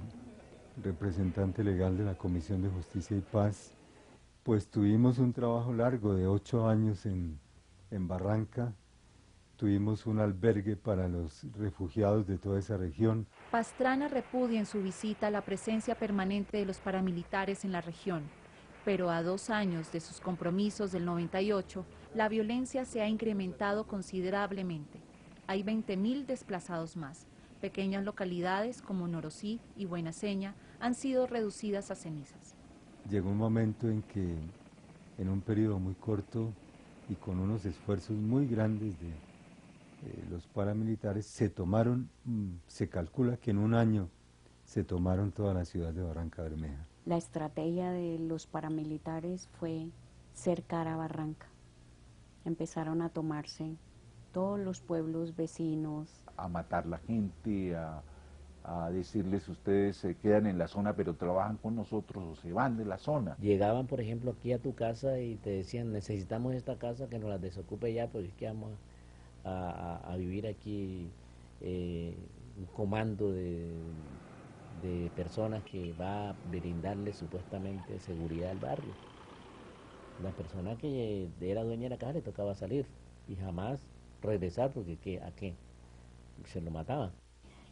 representante legal de la Comisión de Justicia y Paz. Pues tuvimos un trabajo largo de 8 años en Barranca. Tuvimos un albergue para los refugiados de toda esa región. Pastrana repudia en su visita la presencia permanente de los paramilitares en la región, pero a 2 años de sus compromisos del 98, la violencia se ha incrementado considerablemente. Hay 20.000 desplazados más. Pequeñas localidades como Norosí y Buenaseña han sido reducidas a cenizas. Llegó un momento en que, en un periodo muy corto y con unos esfuerzos muy grandes los paramilitares se tomaron, se calcula que en un año se tomaron toda la ciudad de Barranca Bermeja. La estrategia de los paramilitares fue cercar a Barranca. Empezaron a tomarse todos los pueblos vecinos. A matar la gente, a decirles ustedes se quedan en la zona pero trabajan con nosotros o se van de la zona. Llegaban, por ejemplo, aquí a tu casa y te decían, necesitamos esta casa que nos la desocupe ya, porque es que vamos a vivir aquí un comando de personas que va a brindarle supuestamente seguridad al barrio. La persona que era dueña de la casa le tocaba salir y jamás regresar porque ¿a qué? Se lo mataban.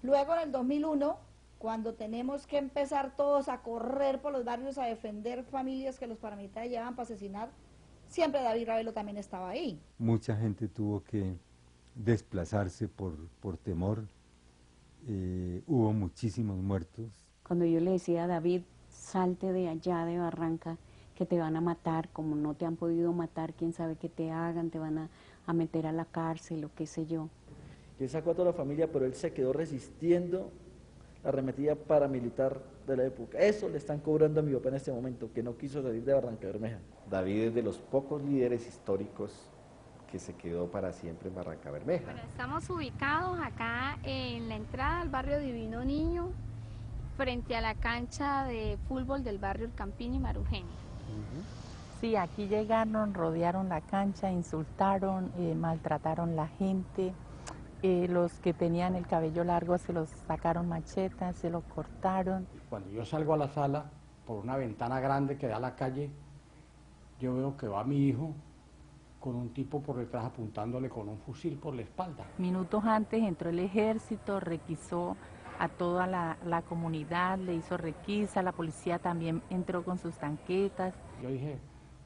Luego en el 2001, cuando tenemos que empezar todos a correr por los barrios a defender familias que los paramilitares llevaban para asesinar, siempre David Ravelo también estaba ahí. Mucha gente tuvo que desplazarse por temor, hubo muchísimos muertos. Cuando yo le decía a David, salte de allá de Barranca, que te van a matar, como no te han podido matar, quién sabe qué te hagan, te van a meter a la cárcel o qué sé yo. Él sacó a toda la familia, pero él se quedó resistiendo la arremetida paramilitar de la época. Eso le están cobrando a mi papá en este momento, que no quiso salir de Barranca Bermeja. David es de los pocos líderes históricos que se quedó para siempre en Barranca Bermeja. Bueno, estamos ubicados acá en la entrada al barrio Divino Niño, frente a la cancha de fútbol del barrio El Campín y Marugenia. Sí, aquí llegaron, rodearon la cancha, insultaron, maltrataron la gente. Los que tenían el cabello largo se los sacaron machetas, se los cortaron. Cuando yo salgo a la sala, por una ventana grande que da a la calle, yo veo que va mi hijo con un tipo por detrás apuntándole con un fusil por la espalda. Minutos antes entró el ejército, requisó a toda la comunidad, le hizo requisa, la policía también entró con sus tanquetas. Yo dije,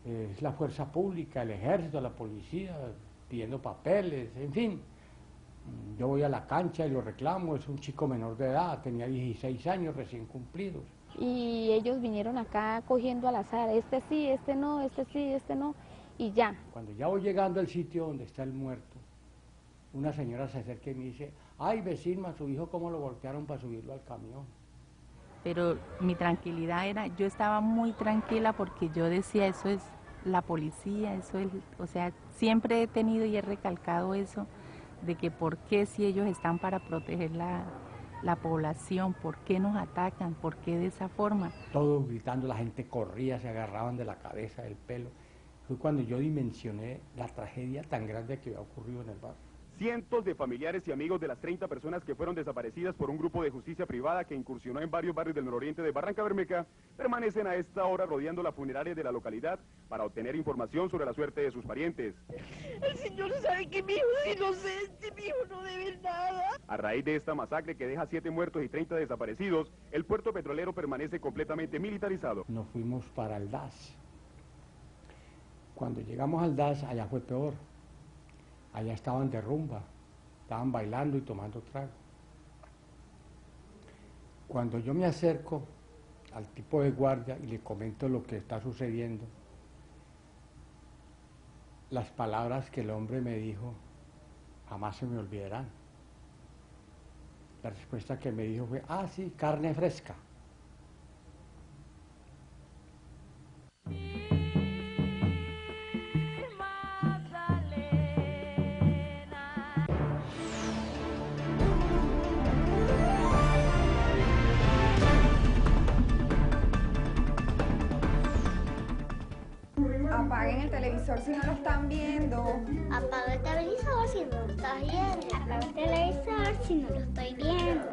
es la fuerza pública, el ejército, la policía, pidiendo papeles, en fin. Yo voy a la cancha y lo reclamo, es un chico menor de edad, tenía 16 años recién cumplidos. Y ellos vinieron acá cogiendo al azar, este sí, este no, este sí, este no, y ya. Cuando ya voy llegando al sitio donde está el muerto, una señora se acerca y me dice, ay vecino, a su hijo cómo lo voltearon para subirlo al camión. Pero mi tranquilidad era, yo estaba muy tranquila porque yo decía, eso es la policía, eso es, o sea, siempre he tenido y he recalcado eso, de que por qué si ellos están para proteger la población, por qué nos atacan, por qué de esa forma. Todos gritando, la gente corría, se agarraban de la cabeza, del pelo. Fue cuando yo dimensioné la tragedia tan grande que había ocurrido en el barrio. Cientos de familiares y amigos de las 30 personas que fueron desaparecidas por un grupo de justicia privada que incursionó en varios barrios del nororiente de Barranca Bermeja permanecen a esta hora rodeando la funeraria de la localidad para obtener información sobre la suerte de sus parientes. El señor sabe que mi hijo es inocente, mi hijo no debe nada. A raíz de esta masacre que deja 7 muertos y 30 desaparecidos, el puerto petrolero permanece completamente militarizado. Nos fuimos para el DAS. Cuando llegamos al DAS, allá fue peor. Allá estaban de rumba, estaban bailando y tomando trago. Cuando yo me acerco al tipo de guardia y le comento lo que está sucediendo, las palabras que el hombre me dijo jamás se me olvidarán. La respuesta que me dijo fue, ah sí, carne fresca. Apaguen el televisor si no lo están viendo. Apaga el televisor si no lo estás viendo. Apaga el televisor si no lo estoy viendo.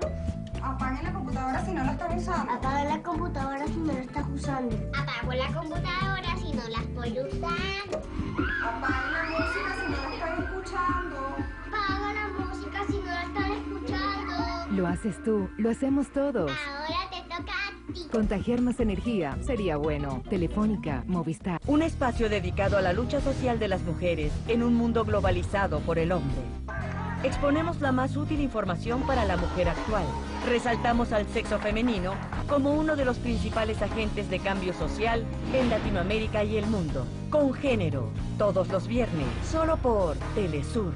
Apaguen la computadora si no la están usando. Apaga la computadora si no la estás usando. Apago la computadora si no la estoy usando. Apaguen la música si no la están escuchando. Apaga la música si no la están escuchando. Lo haces tú, lo hacemos todos. Ahora te toca a ti. Contagiar más energía sería bueno. Telefónica, Movistar. Un espacio dedicado a la lucha social de las mujeres en un mundo globalizado por el hombre. Exponemos la más útil información para la mujer actual. Resaltamos al sexo femenino como uno de los principales agentes de cambio social en Latinoamérica y el mundo. Con género, todos los viernes, solo por Telesur.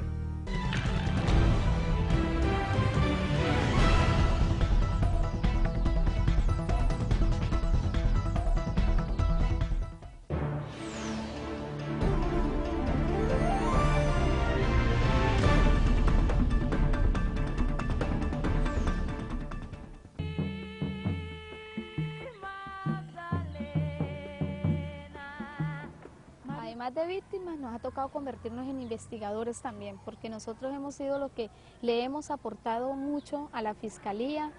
además de víctimas, nos ha tocado convertirnos en investigadores también, porque nosotros hemos sido los que le hemos aportado mucho a la Fiscalía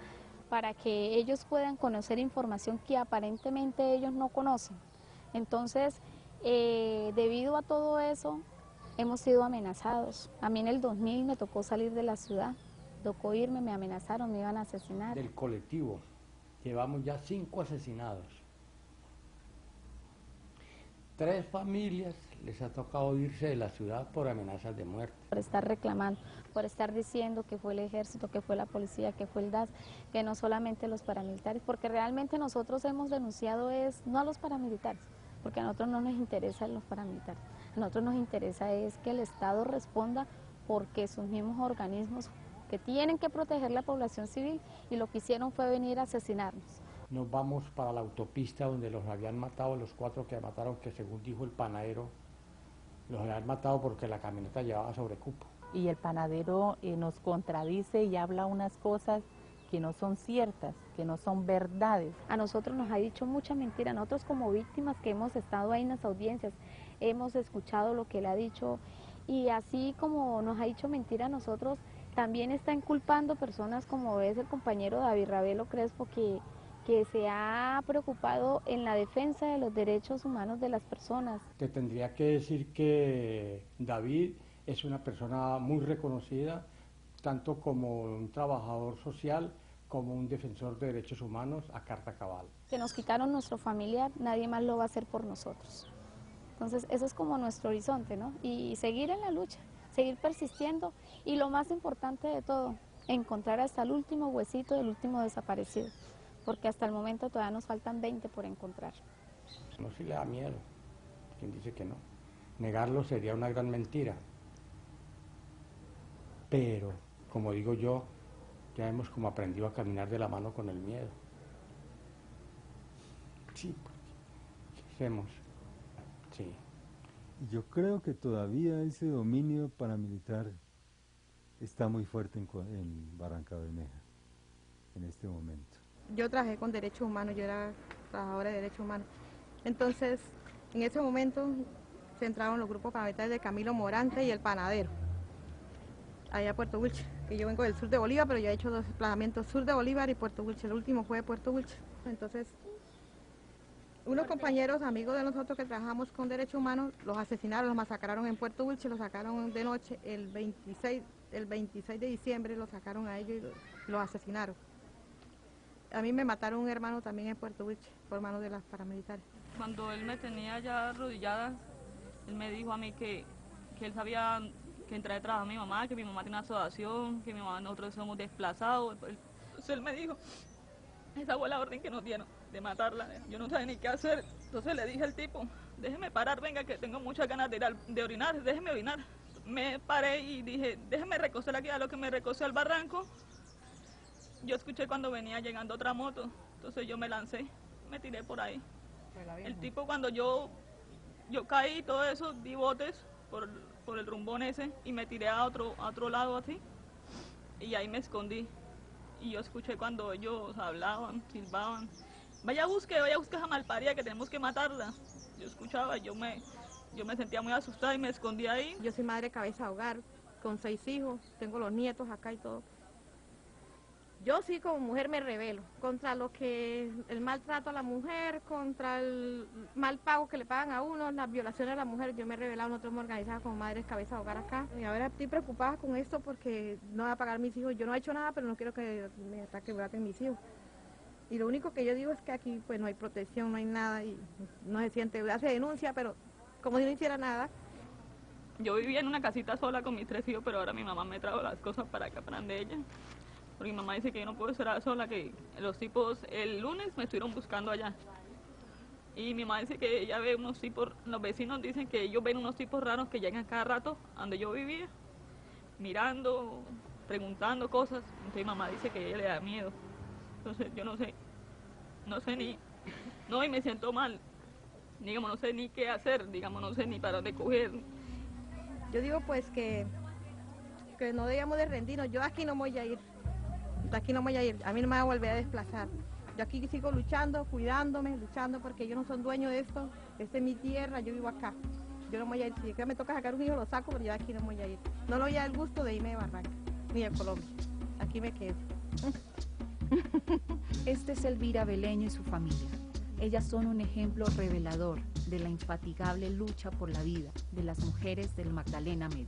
para que ellos puedan conocer información que aparentemente ellos no conocen. Entonces, debido a todo eso, hemos sido amenazados. A mí en el 2000 me tocó salir de la ciudad, tocó irme, me amenazaron, me iban a asesinar. Del colectivo, llevamos ya 5 asesinados. 3 familias les ha tocado irse de la ciudad por amenazas de muerte. Por estar reclamando, por estar diciendo que fue el ejército, que fue la policía, que fue el DAS, que no solamente los paramilitares, porque realmente nosotros hemos denunciado no a los paramilitares, porque a nosotros no nos interesan los paramilitares, a nosotros nos interesa es que el Estado responda porque sus mismos organismos que tienen que proteger la población civil y lo que hicieron fue venir a asesinarnos. Nos vamos para la autopista donde los habían matado, los 4 que mataron, que según dijo el panadero, los habían matado porque la camioneta llevaba sobrecupo. Y el panadero nos contradice y habla unas cosas que no son ciertas, que no son verdades. A nosotros nos ha dicho mucha mentira, nosotros como víctimas que hemos estado ahí en las audiencias, hemos escuchado lo que él ha dicho y así como nos ha dicho mentira a nosotros, también está inculpando personas como es el compañero David Ravelo Crespo que se ha preocupado en la defensa de los derechos humanos de las personas. Te tendría que decir que David es una persona muy reconocida, tanto como un trabajador social, como un defensor de derechos humanos a carta cabal. Que nos quitaron nuestro familiar, nadie más lo va a hacer por nosotros. Entonces, eso es como nuestro horizonte, ¿no? Y seguir en la lucha, seguir persistiendo y lo más importante de todo, encontrar hasta el último huesito del último desaparecido. Porque hasta el momento todavía nos faltan 20 por encontrar. No, si le da miedo, quien dice que no. Negarlo sería una gran mentira. Pero, como digo yo, ya hemos como aprendido a caminar de la mano con el miedo. Sí, ¿qué hacemos? Sí. Yo creo que todavía ese dominio paramilitar está muy fuerte en Barranca Bermeja, en este momento. Yo trabajé con derechos humanos, yo era trabajadora de derechos humanos. Entonces, en ese momento se entraron los grupos paramilitares de Camilo Morante y el Panadero, allá a Puerto Wilches, que yo vengo del sur de Bolívar, pero yo he hecho 2 desplazamientos, sur de Bolívar y Puerto Wilches, el último fue de Puerto Wilches. Entonces, unos compañeros, amigos de nosotros que trabajamos con derechos humanos, los asesinaron, los masacraron en Puerto Wilches, los sacaron de noche, el 26 de diciembre los sacaron a ellos y los asesinaron. A mí me mataron un hermano también en Puerto Wilches por manos de las paramilitares. Cuando él me tenía ya arrodillada, él me dijo a mí que él sabía que entré a trabajar a mi mamá, que mi mamá tiene una asociación, que mi mamá nosotros somos desplazados. Entonces él me dijo, esa fue la orden que nos dieron de matarla. Yo no sabía ni qué hacer. Entonces le dije al tipo, déjeme parar, venga que tengo muchas ganas de orinar, déjeme orinar. Me paré y dije, déjeme recostar aquí, a lo que me recosté al barranco. Yo escuché cuando venía llegando otra moto, entonces yo me lancé, me tiré por ahí. El tipo cuando yo caí, todo eso, di botes por el rumbón ese y me tiré a otro lado así y ahí me escondí. Y yo escuché cuando ellos hablaban, silbaban, vaya busque a esa malparida que tenemos que matarla. Yo escuchaba, yo me sentía muy asustada y me escondí ahí. Yo soy madre cabeza de hogar, con 6 hijos, tengo los nietos acá y todo. Yo sí como mujer me rebelo contra el maltrato a la mujer, contra el mal pago que le pagan a uno, las violaciones a la mujer. Yo me he rebelado, nosotros hemos organizado como madres cabeza de hogar acá. Y ahora estoy preocupada con esto porque no voy a pagar mis hijos. Yo no he hecho nada, pero no quiero que me ataquen, mis hijos. Y lo único que yo digo es que aquí pues no hay protección, no hay nada y no se siente, hace denuncia, pero como si no hiciera nada. Yo vivía en una casita sola con mis 3 hijos, pero ahora mi mamá me trajo las cosas para que aprendan de ella. Porque mi mamá dice que yo no puedo estar sola, que los tipos el lunes me estuvieron buscando allá. Y mi mamá dice que ella ve unos tipos, los vecinos dicen que ellos ven unos tipos raros que llegan cada rato a donde yo vivía, mirando, preguntando cosas. Entonces mi mamá dice que a ella le da miedo. Entonces yo no sé ni, no, y me siento mal. Digamos, no sé ni qué hacer, digamos, no sé ni para dónde coger. Yo digo pues que no debíamos de rendirnos, yo aquí no voy a ir. Aquí no voy a ir, a mí no me voy a volver a desplazar. Yo aquí sigo luchando, cuidándome, luchando porque ellos no son dueños de esto. Esta es mi tierra, yo vivo acá. Yo no me voy a ir, si me toca sacar un hijo lo saco, pero yo aquí no me voy a ir. No lo voy a dar el gusto de irme de Barranca, ni de Colombia. Aquí me quedo. Este es Elvira Beleño y su familia. Ellas son un ejemplo revelador de la infatigable lucha por la vida de las mujeres del Magdalena Medio.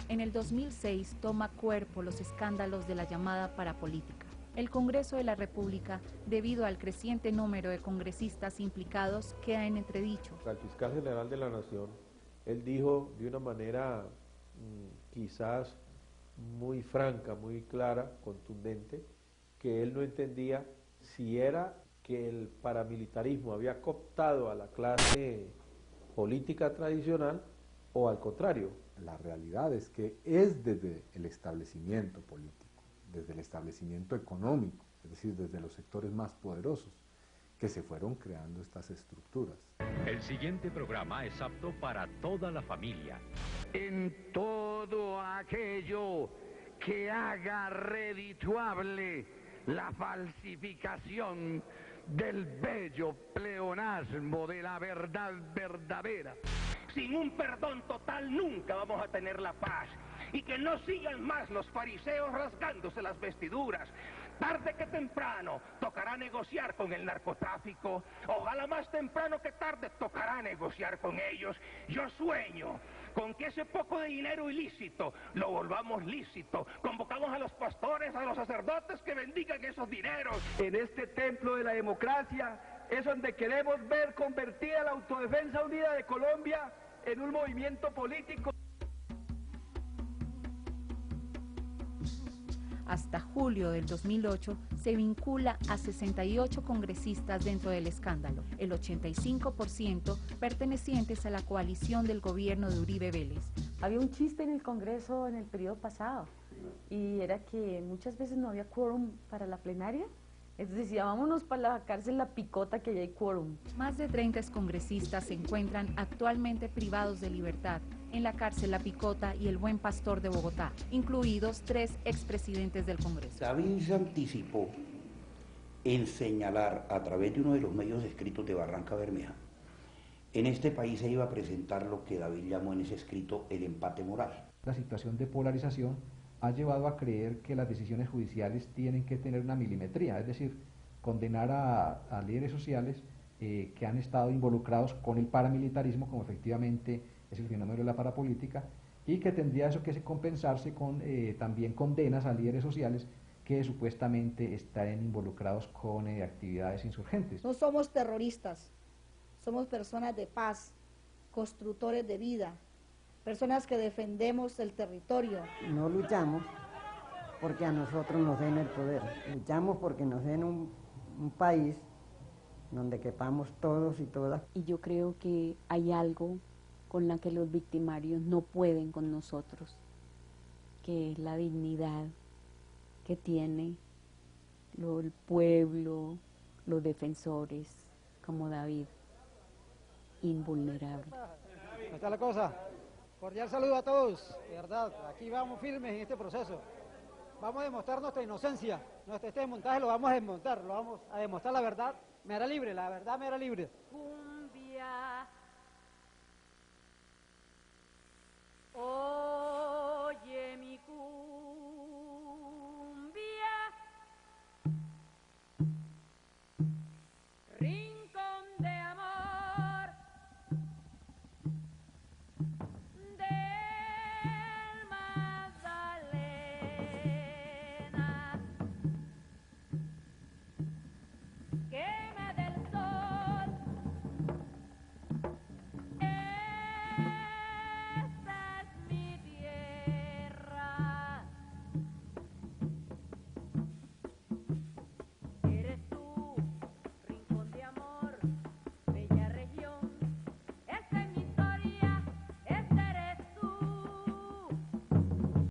En el 2006 toma cuerpo los escándalos de la llamada parapolítica. El Congreso de la República, debido al creciente número de congresistas implicados, queda en entredicho. Al fiscal general de la Nación, él dijo de una manera quizás muy franca, muy clara, contundente, que él no entendía si era que el paramilitarismo había cooptado a la clase política tradicional o al contrario. La realidad es que es desde el establecimiento político, desde el establecimiento económico, es decir, desde los sectores más poderosos, que se fueron creando estas estructuras. El siguiente programa es apto para toda la familia. En todo aquello que haga redituable la falsificación del bello pleonasmo de la verdad verdadera. Sin un perdón total nunca vamos a tener la paz. Y que no sigan más los fariseos rasgándose las vestiduras. Tarde que temprano tocará negociar con el narcotráfico. Ojalá más temprano que tarde tocará negociar con ellos. Yo sueño con que ese poco de dinero ilícito lo volvamos lícito. Convocamos a los pastores, a los sacerdotes que bendigan esos dineros. En este templo de la democracia es donde queremos ver convertida la Autodefensa Unida de Colombia en un movimiento político. Hasta julio del 2008 se vincula a 68 congresistas dentro del escándalo, el 85% pertenecientes a la coalición del gobierno de Uribe Vélez. Había un chiste en el Congreso en el periodo pasado y era que muchas veces no había quórum para la plenaria. Entonces decía, vámonos para la cárcel La Picota que ya hay quórum. Más de 30 congresistas se encuentran actualmente privados de libertad en la cárcel La Picota y el Buen Pastor de Bogotá, incluidos 3 expresidentes del Congreso. David se anticipó en señalar a través de uno de los medios escritos de Barranca Bermeja, en este país se iba a presentar lo que David llamó en ese escrito el empate moral. La situación de polarización ha llevado a creer que las decisiones judiciales tienen que tener una milimetría, es decir, condenar a líderes sociales que han estado involucrados con el paramilitarismo, como efectivamente es el fenómeno de la parapolítica, y que tendría eso que compensarse con también condenas a líderes sociales que supuestamente están involucrados con actividades insurgentes. No somos terroristas, somos personas de paz, constructores de vida, personas que defendemos el territorio. No luchamos porque a nosotros nos den el poder, luchamos porque nos den un país donde quepamos todos y todas. Y yo creo que hay algo con la que los victimarios no pueden con nosotros, que es la dignidad que tiene el pueblo, los defensores como David, invulnerable. ¿Cómo está la cosa? Cordial saludo a todos, de verdad, aquí vamos firmes en este proceso. Vamos a demostrar nuestra inocencia, este montaje lo vamos a desmontar, lo vamos a demostrar la verdad, me hará libre, la verdad me hará libre. Cumbia. Oh.